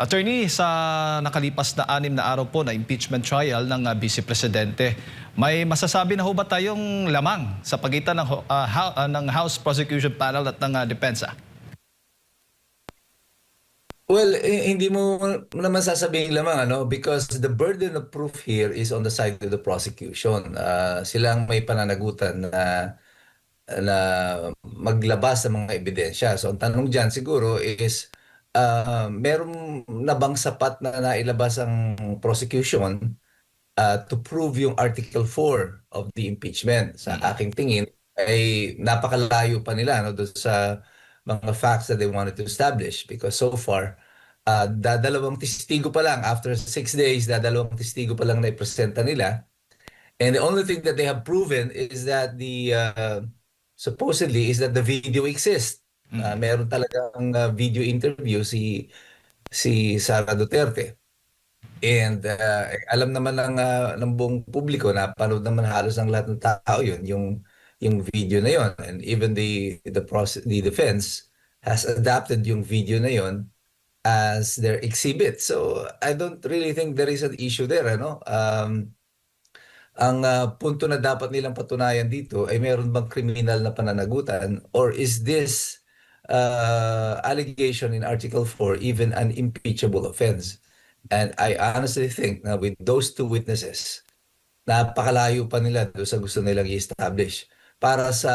Attorney, sa nakalipas na 6 na araw po na impeachment trial ng Vice Presidente, may masasabi na ho ba tayong lamang sa pagitan ng House Prosecution Panel at ng depensa? Well, hindi mo naman sasabihin lamang because the burden of proof here is on the side of the prosecution. Silang may pananagutan na maglabas ng mga ebidensya. So ang tanong diyan siguro is meron na bang sapat na nailabas ang prosecution to prove yung Article 4 of the impeachment? Sa aking tingin ay napakalayo pa nila doon sa mga facts that they wanted to establish, because so far dadalawang testigo pa lang after 6 days, dadalawang testigo pa lang na ipresenta nila, and the only thing that they have proven is that supposedly is that the video exists. Meron talagang video interview si Sara Duterte. And alam naman ng buong publiko, na panood naman halos ng lahat ng tao yun, yung video na yun. And even the defense has adapted yung video na yun as their exhibit. So I don't really think there is an issue there. Ang punto na dapat nilang patunayan dito ay meron bang kriminal na pananagutan, or is this allegation in Article 4 even an impeachable offense? And I honestly think na with those two witnesses, napakalayo pa nila doon sa gusto nilang i-establish. Para sa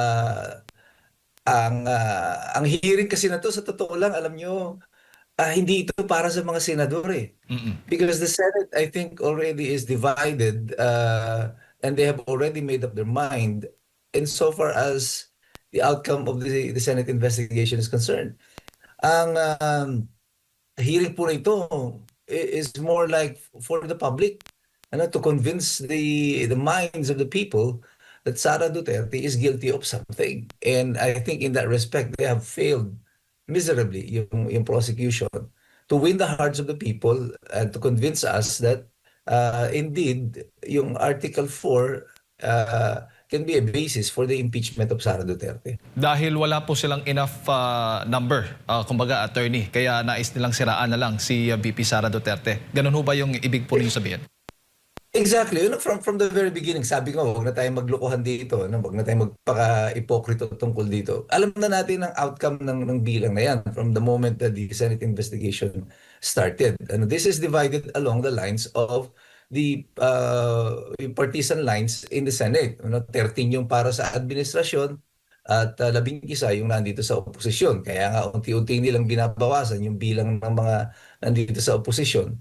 ang hearing kasi na to, sa totoo lang, alam nyo, hindi ito para sa mga senador eh. Because the Senate, I think, already is divided, and they have already made up their mind in so far as the outcome of the Senate investigation is concerned. Ang hearing po na ito is more like for the public, to convince the minds of the people that Sara Duterte is guilty of something. And I think in that respect, they have failed miserably yung prosecution to win the hearts of the people and to convince us that indeed yung Article 4 can be a basis for the impeachment of Sara Duterte. Dahil wala po silang enough number, kumbaga attorney, kaya nais nilang siraan na lang si VP Sara Duterte. Ganun ho ba yung ibig po ninyo sabihin? Exactly. From the very beginning, sabi ko, huwag na tayong maglokohan dito, huwag na tayong magpaka-ipokrito tungkol dito. Alam na natin ang outcome ng bilang na yan from the moment that the Senate investigation started. This is divided along the lines of the partisan lines in the Senate. 13 yung para sa administrasyon at 11 yung nandito sa oposisyon. Kaya nga unti-unti nilang binabawasan yung bilang ng mga nandito sa oposisyon.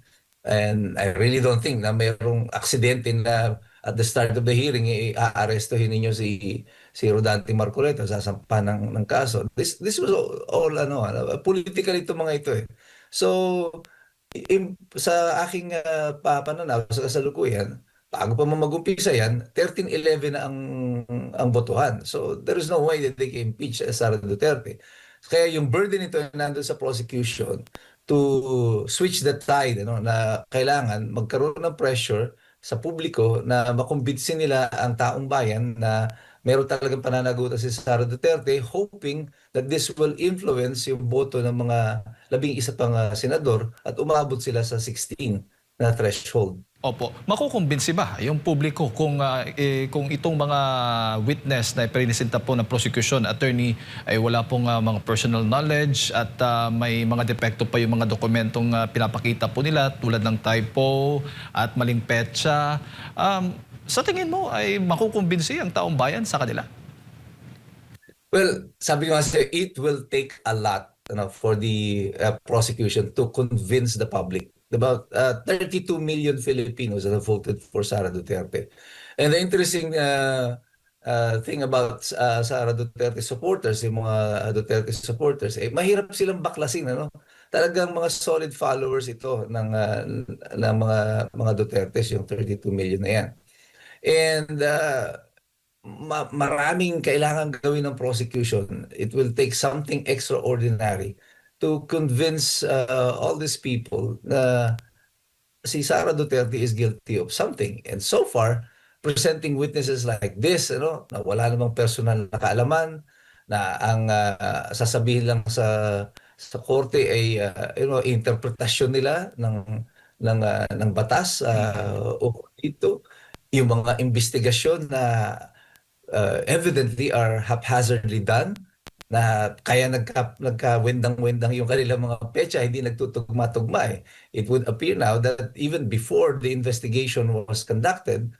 And I really don't think na mayroong aksidente na at the start of the hearing aarestuhin ninyo si Rodante Marcoleta, sasampa ng kaso. This was all political ito mga ito eh. So sa aking pananaw sa kasalukuyan, bago pa mag-umpisa yan, 13-11 na ang botohan. So there is no way that they can impeach Sara Duterte. Kaya yung burden nito nandun sa prosecution to switch the tide, na kailangan magkaroon ng pressure sa publiko na makumbinsin nila ang taong bayan na meron talagang pananagutan si Sara Duterte, hoping that this will influence yung boto ng mga 11 pang senador at umabot sila sa 16 na threshold. Opo. Makukumbinsi ba yung publiko kung itong mga witness na presenta po ng prosecution, attorney, ay wala pong mga personal knowledge at may mga depekto pa yung mga dokumentong pinapakita po nila tulad ng typo at maling petsa. Sa tingin mo ay makukumbinsi ang taong bayan sa kanila? Well, sabi ko kasi, it will take a lot for the prosecution to convince the public. About 32 million Filipinos that have voted for Sara Duterte. And the interesting thing about Sara Duterte supporters, yung mga Duterte supporters, mahirap silang baklasin. Talagang mga solid followers ito ng mga Dutertes, yung 32 million na yan. And maraming kailangan gawin ng prosecution. It will take something extraordinary to convince all these people na si Sara Duterte is guilty of something. And so far, presenting witnesses like this, na wala namang personal na kaalaman, na ang sasabihin lang sa sa korte ay interpretasyon nila ng batas ukol dito, yung mga investigasyon na evidently are haphazardly done, na kaya nagkawendang-wendang yung kanilang mga petsa, hindi nagtutugma-tugma eh. It would appear now that even before the investigation was conducted,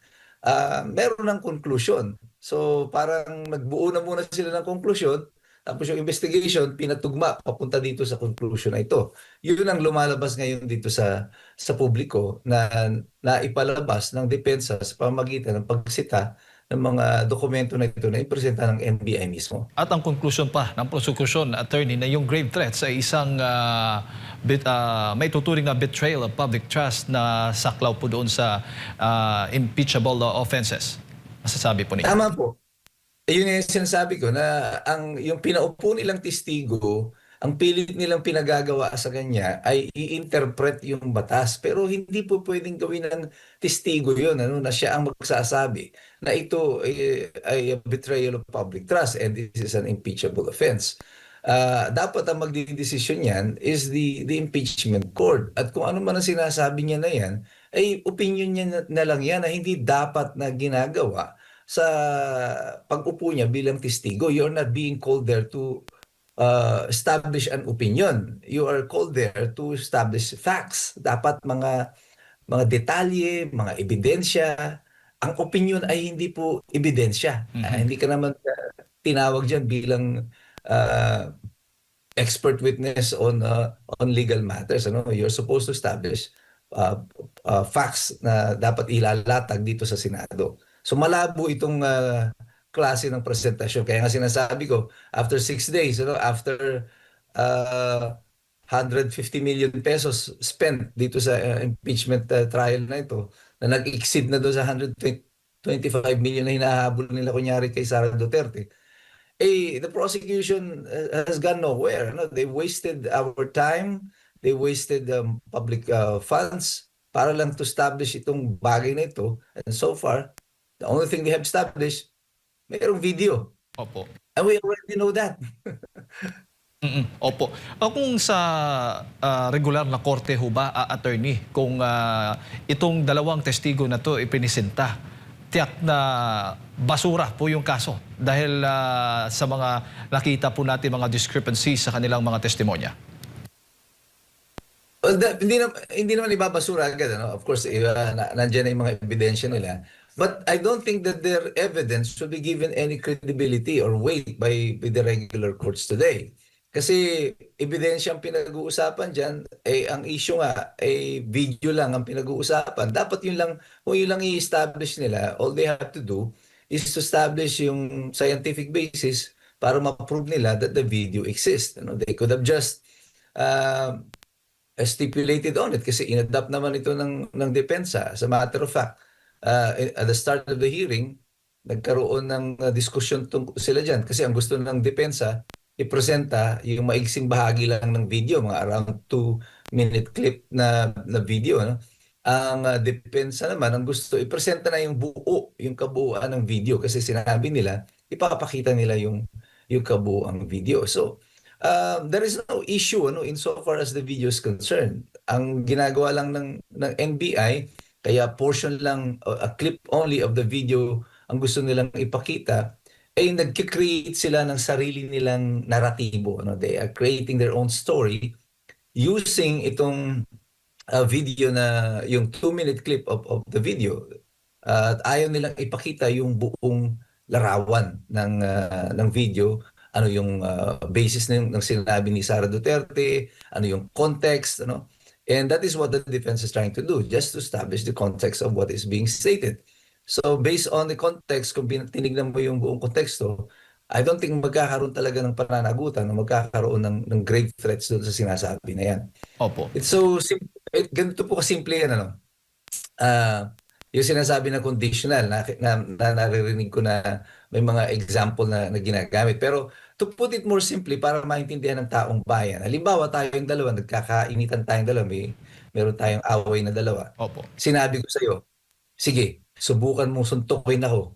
meron ng conclusion. So parang nagbuo na muna sila ng conclusion, tapos yung investigation pinatugma papunta dito sa conclusion na ito. Yun ang lumalabas ngayon dito sa publiko na naipalabas ng depensa sa pamamagitan ng pagsita ng mga dokumento na ito na ipresenta ng NBI mismo. At ang conclusion pa ng prosecution, attorney, na yung grave threats ay isang may tuturing na betrayal of public trust na saklaw po doon sa impeachable offenses. Masasabi po ninyo. Tama po. Yun yung sinasabi ko na yung pinaupo nilang testigo, ang pilit nilang pinagagawa sa kanya ay i-interpret yung batas. Pero hindi po pwedeng gawin ng testigo yun, na siya ang magsasabi na ito ay a betrayal of public trust and this is an impeachable offense. Dapat ang magdidesisyon yan is the impeachment court. At kung ano man ang sinasabi niya na yan, ay opinion niya na lang yan na hindi dapat na ginagawa sa pag-upo niya bilang testigo. You're not being called there to establish an opinion. You are called there to establish facts. Dapat mga detalye, mga ebidensya. Ang opinion ay hindi po ebidensya. Hindi ka naman tinawag diyan bilang uh, expert witness on legal matters. You're supposed to establish uh, facts na dapat ilalatag dito sa Senado. So malabo itong klase ng presentasyon. Kaya nga sinasabi ko, after 6 days, after 150 million pesos spent dito sa impeachment trial na ito, na nag-exceed na doon sa 125 million na hinahabol nila kunyari kay Sara Duterte, the prosecution has gone nowhere. They wasted our time, they wasted public funds para lang to establish itong bagay na ito. And so far, the only thing they have established, mayroong video. Opo. And we already know that. Opo. Kung sa regular na korte ho ba, attorney, kung itong dalawang testigo na to ipinisinta, tiyak na basura po yung kaso dahil sa mga nakita po natin mga discrepancies sa kanilang mga testimonya. Well, hindi naman ibabasura agad, Of course, nandiyan na yung mga ebidensya nila. But I don't think that their evidence should be given any credibility or weight by the regular courts today. Kasi ebidensya ang pinag-uusapan dyan, ang issue nga, video lang ang pinag-uusapan. Dapat kung yun lang i-establish nila, all they have to do is to establish yung scientific basis para ma-prove nila that the video exists. They could have just stipulated on it kasi inadapt naman ito ng depensa. As a matter of fact, at the start of the hearing, nagkaroon ng diskusyon sila dyan kasi ang gusto ng depensa ipresenta yung maigsing bahagi lang ng video, mga around 2-minute clip na video. Ang depensa naman, ang gusto ipresenta na yung yung kabuuan ng video kasi sinabi nila, ipapakita nila yung kabuuang video. So, there is no issue insofar as the video is concerned. Ang ginagawa lang ng NBI, kaya portion lang, a clip only of the video ang gusto nilang ipakita, ay nagki-create sila ng sarili nilang naratibo. They are creating their own story using itong video na yung 2-minute clip of the video. At ayaw nilang ipakita yung buong larawan ng video, ano yung basis ng sinabi ni Sara Duterte, ano yung context, And that is what the defense is trying to do, just to establish the context of what is being stated. So based on the context, kung tinignan mo yung buong konteksto, I don't think magkakaroon talaga ng pananagutan, magkakaroon ng grave threats doon sa sinasabi na yan. Opo. It's so simple. Ganito po kasimple yan, yung sinasabi na conditional, naririnig ko na may mga example na ginagamit. Pero to put it more simply, para maintindihan ng taong bayan, halimbawa tayong dalawa, nagkakainitan tayong dalawa, meron tayong away na dalawa. Opo. Sinabi ko sa iyo, sige, subukan mong suntukin ako.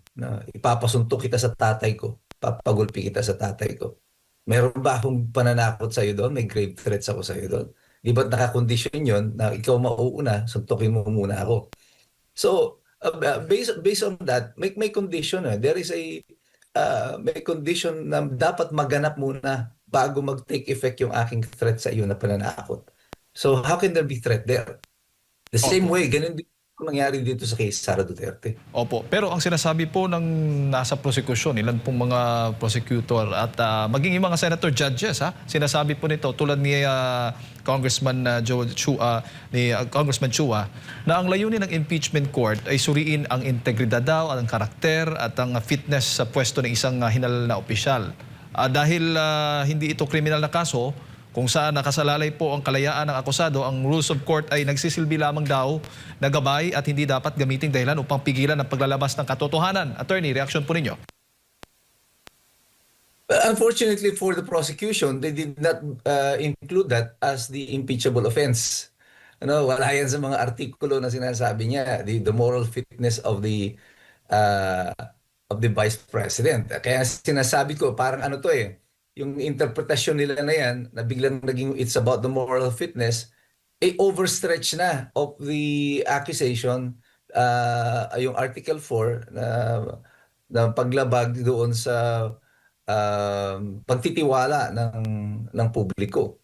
Ipapasuntok kita sa tatay ko. Papagulpi kita sa tatay ko. Meron ba akong pananakot sa'yo doon? May grave threats ako sa'yo doon? Di ba't nakakondisyon yun na ikaw mauuna, suntukin mo muna ako? So, based on that, may condition. There is may condition na dapat maganap muna bago mag-take effect yung aking threat sa iyo na pananakot. So, how can there be threat there? The same Opo. way, ganun din ang nangyari dito sa kay Sara Duterte. Opo. Pero ang sinasabi po ng nasa prosekusyon, ilan pong mga prosecutor at maging yung mga senator judges, sinasabi po nito tulad ni Congressman Congressman Chua na ang layunin ng impeachment court ay suriin ang integridad daw, ang karakter at ang fitness sa pwesto ng isang hinalal na opisyal. Dahil hindi ito kriminal na kaso, kung saan nakasalalay po ang kalayaan ng akusado, ang rules of court ay nagsisilbi lamang daw na gabay at hindi dapat gamiting dahilan upang pigilan ang paglalabas ng katotohanan. Attorney, reaksyon po ninyo. Unfortunately for the prosecution, they did not include that as the impeachable offense. Ano, wala yan sa mga artikulo na sinasabi niya, the moral fitness uh, of the vice president. Kaya sinasabi ko, parang ano to yung interpretasyon nila na yan, na biglang naging it's about the moral fitness, overstretch na of the accusation, yung Article 4 na paglabag doon sa pagtitiwala ng publiko.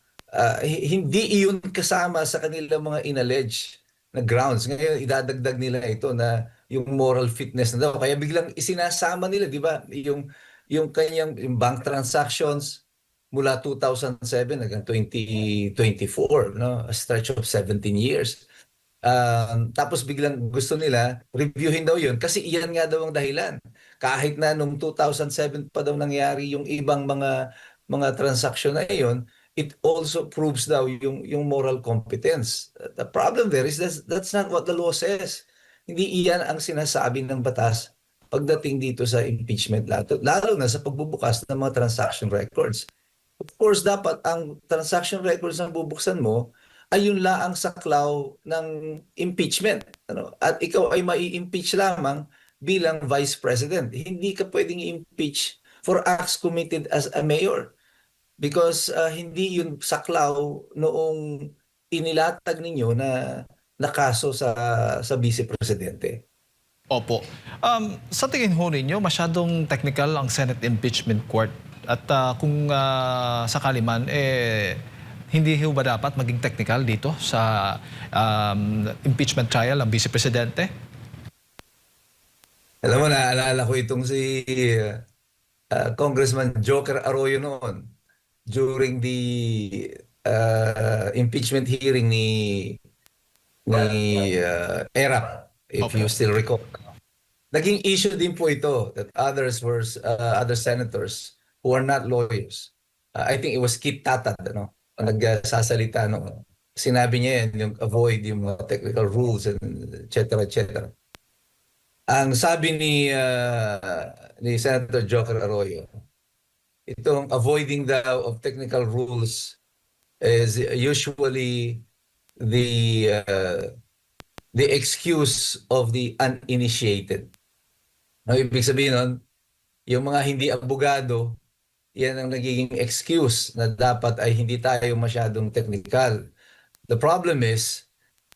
Hindi iyon kasama sa kanilang mga inallege na grounds. Ngayon, idadagdag nila ito na yung moral fitness na daw. Kaya biglang isinasama nila, di ba? Yung kanyang yung bank transactions mula 2007 hanggang 2024, no? A stretch of 17 years. Tapos biglang gusto nila reviewin daw yun kasi iyan nga daw ang dahilan. Kahit na nung 2007 pa daw nangyari yung ibang mga transaksyon na iyon, it also proves daw yung moral competence. The problem there is that's not what the law says. Hindi iyan ang sinasabi ng batas pagdating dito sa impeachment, lalo na sa pagbubukas ng mga transaction records. Of course, dapat ang transaction records na bubuksan mo ay yun laang saklaw ng impeachment. Ano? At ikaw ay mai-impeach lamang bilang vice president. Hindi ka pwedeng impeach for acts committed as a mayor because hindi yun saklaw noong inilatag ninyo na kaso sa vice presidente. Opo. Sa tingin ho ninyo, masyadong technical ang Senate Impeachment Court at kung sakali man, hindi ho ba dapat maging technical dito sa impeachment trial ng Vice Presidente? Alam mo, naalala ko itong si Congressman Joker Arroyo noon during the impeachment hearing ni ERAP, if you Opo. still recall. Naging issue din po ito that other senators who are not lawyers. I think it was Kit Tatad, ano, ang nagsasalita no. Sinabi niya yan, yung avoid yung mga technical rules and et cetera, et cetera. Ang sabi ni Senator Joker Arroyo, itong avoiding daw of technical rules is usually the the excuse of the uninitiated. No, ibig sabihin nun, yung mga hindi abogado, yan ang nagiging excuse na dapat ay hindi tayo masyadong technical. The problem is,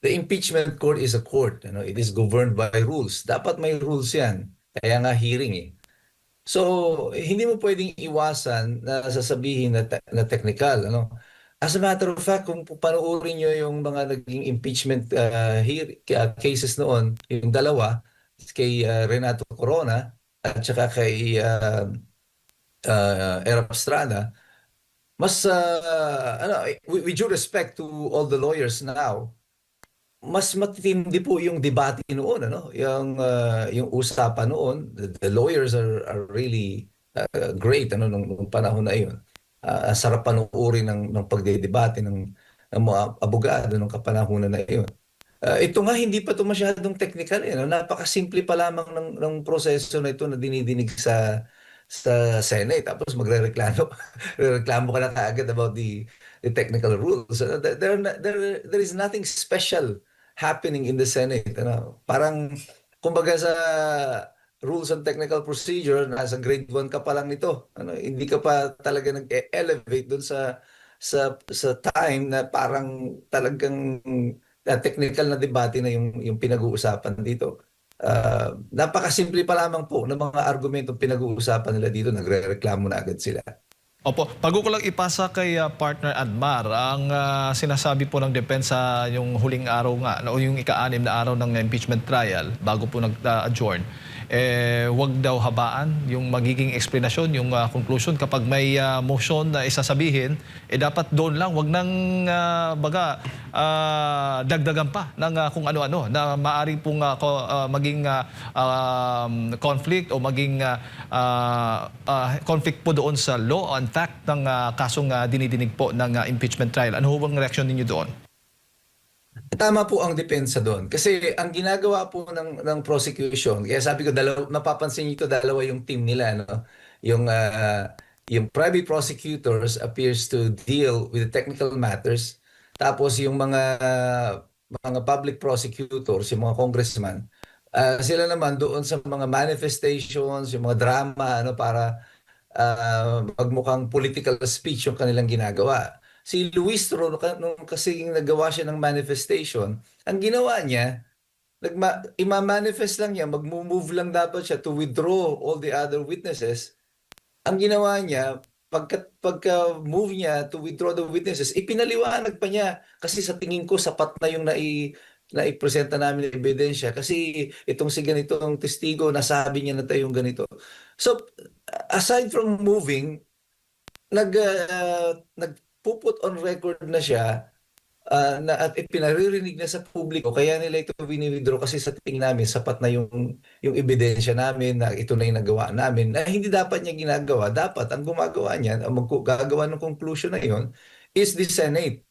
the impeachment court is a court. You know, it is governed by rules. Dapat may rules yan. Kaya nga hearing eh. So, hindi mo pwedeng iwasan na sasabihin na technical. Ano? As a matter of fact, kung panoorin nyo yung mga naging impeachment cases noon, yung dalawa, kay Renato Corona at saka kay Erap Estrada, mas, with due respect to all the lawyers now, mas matitindi po yung debate noon, ano? Yung usapan noon, the lawyers are really great ano nung panahon na iyon. Sarap panuorin ng pagdedebate ng mga abogado nung kapanahunan na iyon. Ito nga hindi pa ito masyadong technical no? Napakasimple pa lamang ng proseso na ito na dinidinig sa Senate tapos magrereklamo reklamo ka na kaagad about the technical rules. There is nothing special happening in the Senate. Ano? Parang, kumbaga rules and technical procedure, nasa grade 1 ka pa lang nito. Hindi ka pa talaga nag-elevate doon sa time na parang talagang technical na debate na yung pinag-uusapan dito. Napakasimple pa lamang po ng mga argumentong pinag-uusapan nila dito, nagrereklamo na agad sila. Opo, bago ko lang ipasa kay partner Admar, ang sinasabi po ng depensa yung huling araw nga, o yung ika-anim na araw ng impeachment trial, bago po nag-adjourn, wag daw habaan yung magiging explanation, yung conclusion. Kapag may motion na isasabihin, dapat doon lang, wag nang dagdagan pa ng kung ano-ano na maaari pong maging conflict o maging conflict po doon sa law and fact ng kasong dinidinig po ng impeachment trial. Ano ho bang reaksyon ninyo doon? Tama po ang depensa doon. Kasi ang ginagawa po ng prosecution, kaya sabi ko, napapansin niyo ito, dalawa yung team nila. No? Yung, yung private prosecutors appears to deal with the technical matters. Tapos yung mga public prosecutors, yung mga congressman, sila naman doon sa mga manifestations, yung mga drama, ano, para magmukhang political speech yung kanilang ginagawa. Si Luis Tro, nung kasi nagawa siya ng manifestation, ang ginawa niya, ima-manifest lang niya, mag-move lang dapat siya to withdraw all the other witnesses. Ang ginawa niya, pagka-move niya to withdraw the witnesses, ipinaliwanag pa niya. Kasi sa tingin ko, sapat na yung naipresenta namin ng ebidensya. Kasi itong si ganitong testigo, nasabi niya na tayong ganito. So, aside from moving, nagpuput on record na siya at ipinaririnig na sa publiko, kaya nila ito wini-withdraw kasi sa tingin namin sapat na yung ebidensya namin na ito na yung nagawa namin na hindi dapat niya ginagawa. Dapat ang gumagawa niyan, ang gagawa ng conclusion na yon is the Senate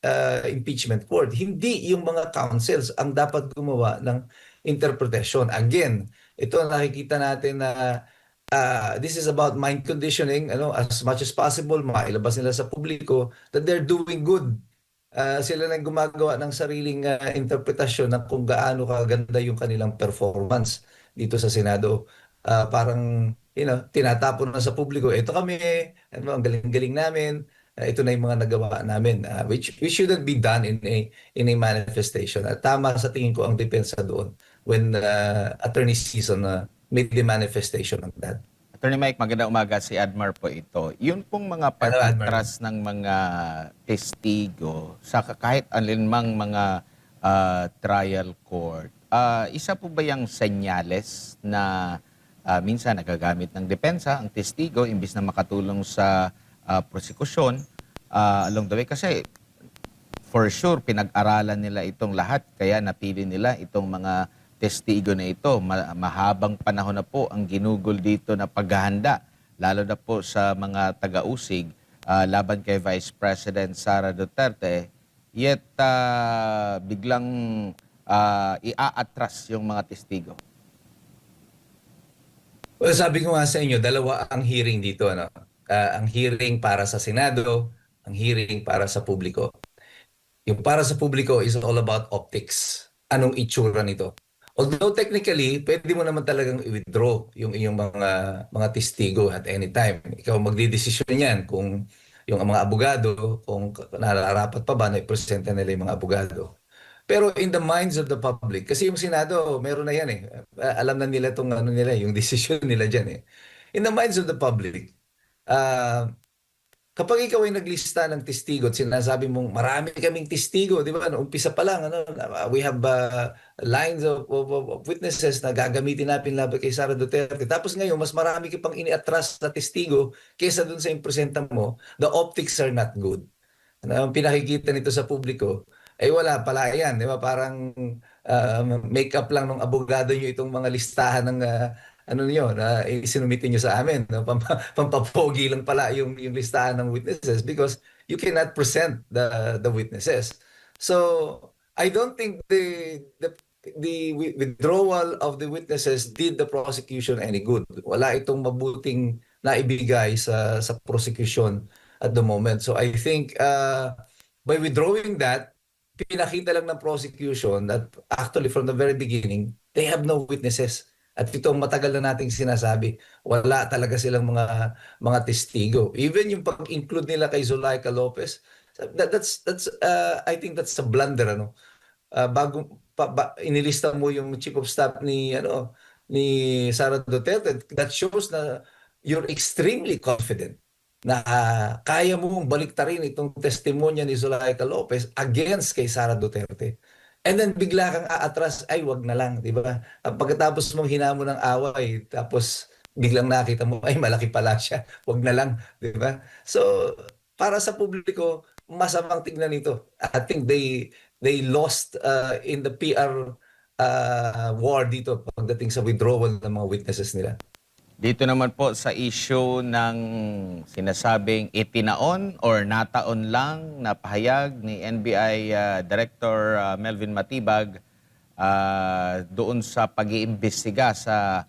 impeachment court. Hindi yung mga councils ang dapat gumawa ng interpretation. Again, ito nakikita natin na this is about mind conditioning, as much as possible, mailabas nila sa publiko that they're doing good. Sila na gumagawa ng sariling interpretasyon ng kung gaano kaganda yung kanilang performance dito sa Senado. Parang, tinatapon na sa publiko, ito kami, ang galing-galing namin, ito na yung mga nagawa namin, which shouldn't be done in a manifestation. At tama sa tingin ko ang depensa doon when Attorney Season made the manifestation of that. Attorney Mike, magandang umaga, si Admar po ito. Yun pong mga Hello, Admar. pag-atras ng mga testigo sa kahit alinmang mga trial court, isa po ba yung senyales na minsan nagagamit ng depensa ang testigo imbis na makatulong sa prosekusyon along the way? Kasi for sure, pinag-aralan nila itong lahat, kaya napili nila itong mga testigo na ito. Mahabang panahon na po ang ginugol dito na paghahanda, lalo na po sa mga taga-usig laban kay Vice President Sara Duterte, yet biglang ia-atras yung mga testigo. Well, sabi ko nga sa inyo, dalawa ang hearing dito. Ang hearing para sa Senado, ang hearing para sa publiko. Yung para sa publiko is all about optics. Anong itsura nito? Although technically, pwede mo naman talagang i-withdraw yung iyong mga testigo at any time. Ikaw magdidesisyon yan kung yung mga abogado, kung nararapat pa ba na ipresenta nila yung mga abogado. Pero in the minds of the public, kasi yung Senado, meron na yan eh. Alam na nila itong yung decision nila dyan eh. In the minds of the public, kapag ikaw ay naglista ng testigo at sinasabi mong marami kaming testigo, di ba? Umpisa pa lang, we have lines of witnesses na gagamitin natin laban kay Sara Duterte. Tapos ngayon, mas marami ka pang ini-atras na testigo kaysa dun sa impresenta mo, the optics are not good. Ang pinakikita nito sa publiko, ay wala pala yan. Di ba? Parang make-up lang ng abogado nyo itong mga listahan ng niyo na isinumitin nyo sa amin. No? Pampapogi lang pala yung listahan ng witnesses because you cannot present the witnesses. So, I don't think the withdrawal of the witnesses did the prosecution any good. Wala itong mabuting naibigay sa prosecution at the moment. So, I think by withdrawing that, pinakita lang ng prosecution that actually from the very beginning, they have no witnesses. At ito ang matagal na nating sinasabi, wala talaga silang mga testigo. Even yung pag-include nila kay Zulaika Lopez, that's I think that's a blunder, ano. Bago inilista mo yung chief of staff ni Sara Duterte, that shows na you're extremely confident na kaya mong baliktarin itong testimonya ni Zulaika Lopez against kay Sara Duterte. And then bigla kang aatras, ay wag na lang, di ba? Pagkatapos mong hinamo ng away, tapos biglang nakita mo, ay malaki pala siya, wag na lang, di ba? So, para sa publiko, masamang tignan ito. I think they lost in the PR war dito pagdating sa withdrawal ng mga witnesses nila. Dito naman po sa issue ng sinasabing itinaon or nataon lang na pahayag ni NBI Director Melvin Matibag doon sa pag-iimbestiga sa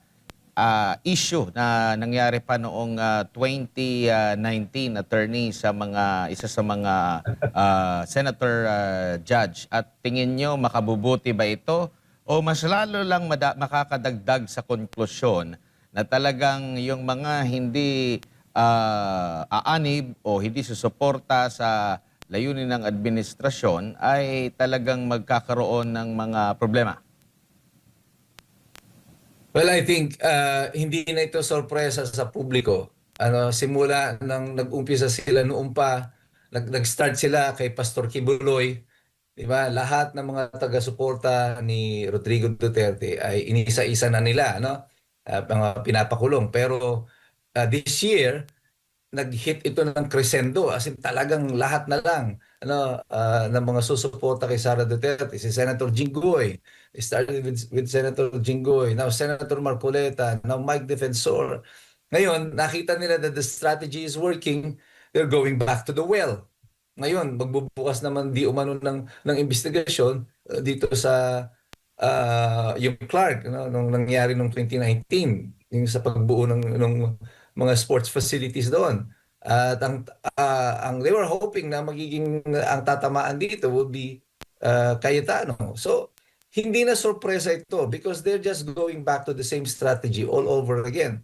issue na nangyari pa noong 2019, attorney, sa isa sa mga senator judge. At tingin nyo makabubuti ba ito o mas lalo lang makakadagdag sa konklusyon na talagang yung mga hindi aanib o hindi susuporta sa layunin ng administrasyon ay talagang magkakaroon ng mga problema? Well, I think hindi na ito sorpresa sa publiko. Simula nang nag-umpisa sila noon pa, nag-start sila kay Pastor Kibuloy, 'di ba? Lahat ng mga taga-suporta ni Rodrigo Duterte ay inisa-isa na nila, no? Mga pinapakulong. Pero this year, nag-hit ito ng crescendo, as in talagang lahat na lang ng mga susuporta kay Sara Duterte. Si Senator Jinggoy, it started with Senator Jinggoy, now Senator Marcoleta, now Mike Defensor. Ngayon, nakita nila that the strategy is working, they're going back to the well. Ngayon, magbubukas naman di umano ng investigasyon dito sa yung Clark, nung nangyari nung 2019, yung sa pagbuo ng mga sports facilities doon. At ang they were hoping na magiging ang tatamaan dito would be Cayetano. So hindi na sorpresa ito because they're just going back to the same strategy all over again.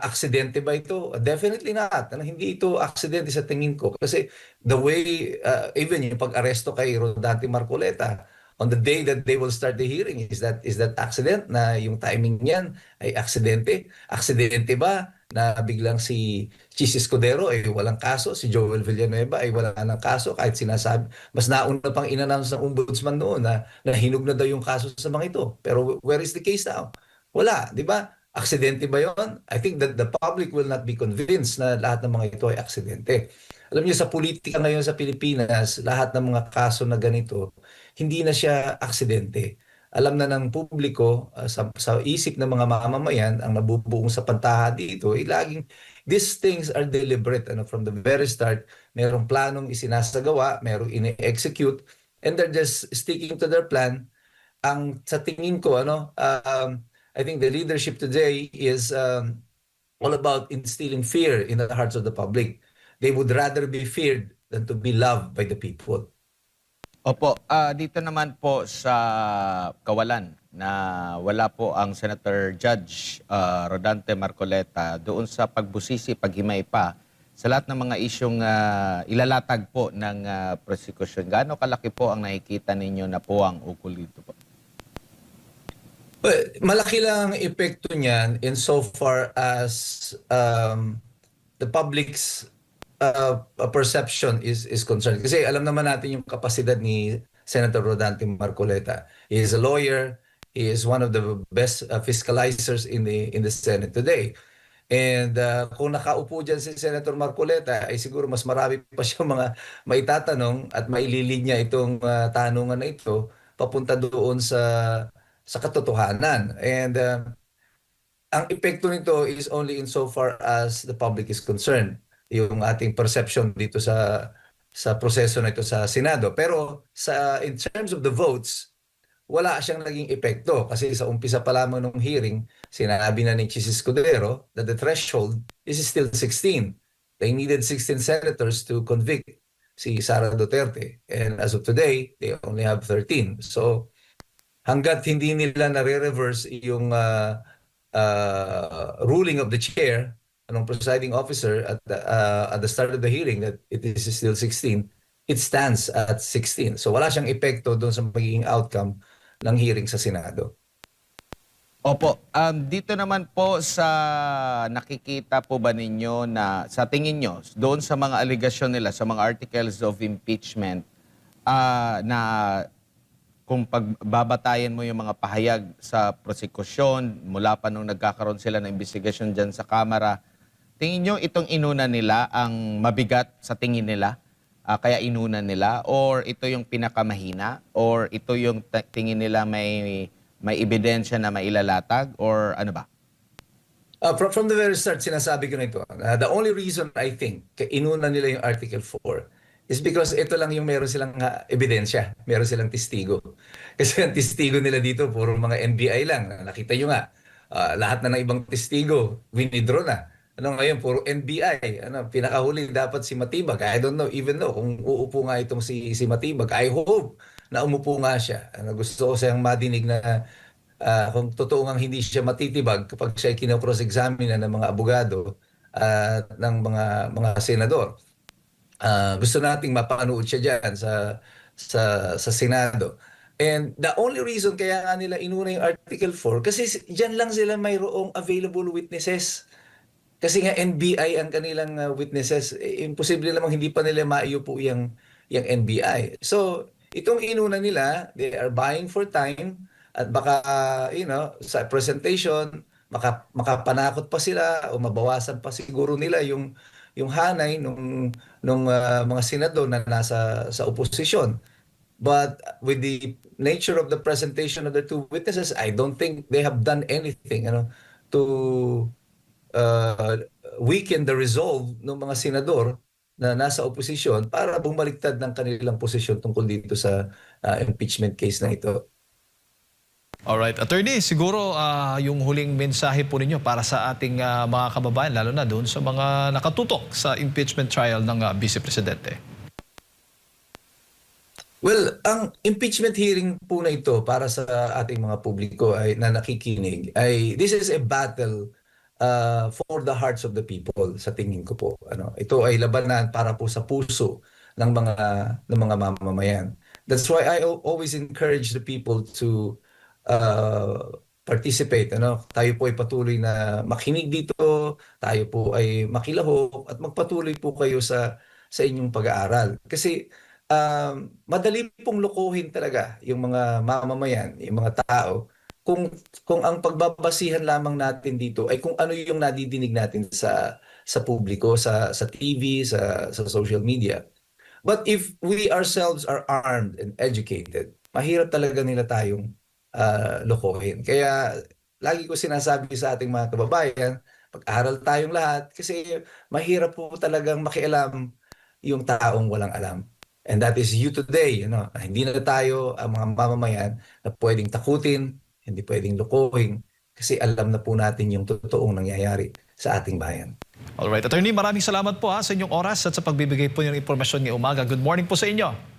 Aksidente ba ito? Definitely not. Hindi ito aksidente sa tingin ko kasi the way even yung pag-aresto kay Rodante Marcoleta on the day that they will start the hearing, is that accident na yung timing niyan ay aksidente ba na biglang si Chis Escudero ay walang kaso, si Joel Villanueva ay wala ng kaso, kahit sinasabi mas nauna pang in-announce ng ombudsman noon na hinog na daw yung kaso sa mga ito. Pero where is the case now? Wala, di ba? Aksidente ba yon? I think that the public will not be convinced na lahat ng mga ito ay aksidente. Alam niyo, sa politika ngayon sa Pilipinas, lahat ng mga kaso na ganito, hindi na siya aksidente. Alam na ng publiko, sa isip ng mga mamamayan, ang nabubuong sa pantaha dito, laging, these things are deliberate. From the very start, merong planong isinasagawa, merong ine-execute, and they're just sticking to their plan. Sa tingin ko, I think the leadership today is all about instilling fear in the hearts of the public. They would rather be feared than to be loved by the people. Opo, dito naman po sa Kawalan na wala po ang Senator Judge Rodante Marcoleta doon sa pagbusisi, paghimay pa sa lahat ng mga isyong ilalatag po ng prosecution. Gaano kalaki po ang nakikita ninyo na po ang ukol dito po? Well, malaki lang ang epekto niyan insofar as the public's perception is concerned. Kasi alam naman natin yung kapasidad ni Senator Rodante Marcoleta. He is a lawyer. He is one of the best fiscalizers in the Senate today. And kung nakaupo dyan si Senator Marcoleta, ay siguro mas marami pa siya mga maitatanong at maililinya itong tanungan na ito papunta doon sa katotohanan. And ang epekto nito is only insofar as the public is concerned. Yung ating perception dito sa proseso na ito sa Senado. Pero in terms of the votes, wala siyang naging epekto kasi sa umpisa pa lamang ng hearing, sinabi na ni Chis Escudero that the threshold is still 16. They needed 16 senators to convict si Sara Duterte. And as of today, they only have 13. So hanggat hindi nila nare-reverse yung ruling of the chair, anong presiding officer at the start of the hearing that it is still 16, it stands at 16. So wala siyang epekto doon sa magiging outcome ng hearing sa Senado. Opo, dito naman po sa nakikita po ba ninyo na sa tingin nyo, doon sa mga aligasyon nila, sa mga articles of impeachment, na kung pagbabatayan mo yung mga pahayag sa prosekusyon, mula pa nung nagkakaroon sila ng investigasyon dyan sa Kamara, tingin nyo itong inuna nila ang mabigat sa tingin nila, kaya inuna nila, or ito yung pinakamahina, or ito yung tingin nila may ebidensya na mailalatag, or ano ba? From the very start, sinasabi ko na ito. The only reason I think inuna nila yung Article 4 is because ito lang yung meron silang ebidensya, meron silang testigo. Kasi ang testigo nila dito, puro mga NBI lang. Nakita nyo nga, lahat na ng ibang testigo, winidraw na. Ano ngayon, puro NBI. Pinakahuli dapat si Matibag. I don't know, even though kung uupo nga itong si Matibag, I hope na umupo nga siya. Gusto ko siyang madinig na kung totoo ngang hindi siya matitibag kapag siya kino-cross-examine ng mga abogado at ng mga senador. Gusto nating mapanood siya diyan sa Senado. And the only reason kaya nga nila inuna yung Article 4 kasi diyan lang sila mayroong available witnesses. Kasi nga NBI ang kanilang witnesses, imposible namang hindi pa nila maiupo yung NBI. So, itong inuna nila, they are buying for time at baka, sa presentation, makapanakot pa sila o mabawasan pa siguro nila yung hanay nung mga senador na nasa sa oposisyon. But with the nature of the presentation of the two witnesses, I don't think they have done anything, to weaken the resolve ng mga senador na nasa oposisyon para bumaliktad ng kanilang posisyon tungkol dito sa impeachment case na ito. Alright, Attorney, siguro yung huling mensahe po ninyo para sa ating mga kababayan, lalo na doon sa mga nakatutok sa impeachment trial ng Vice Presidente. Well, ang impeachment hearing po na ito para sa ating mga publiko ay na nakikinig ay this is a battle for the hearts of the people sa tingin ko po. Ito ay labanan para po sa puso ng mga mamamayan. That's why I always encourage the people to participate. Tayo po ay patuloy na makinig dito, tayo po ay makilahok at magpatuloy po kayo sa inyong pag-aaral. Kasi madali pong lokohin talaga yung mga mamamayan, yung mga tao kung ang pagbabasihan lamang natin dito ay kung ano yung nadidinig natin sa publiko, sa TV, sa social media. But if we ourselves are armed and educated, mahirap talaga nila tayong lokohin. Kaya lagi ko sinasabi sa ating mga kababayan, pag-aral tayong lahat kasi mahirap po talagang makialam yung taong walang alam. And that is you today, Hindi na tayo ang mga mamamayan na pwedeng takutin, hindi pwedeng lokohin kasi alam na po natin yung totoong nangyayari sa ating bayan. Alright, Attorney, maraming salamat po sa inyong oras at sa pagbibigay po ng impormasyon ngayong umaga. Good morning po sa inyo.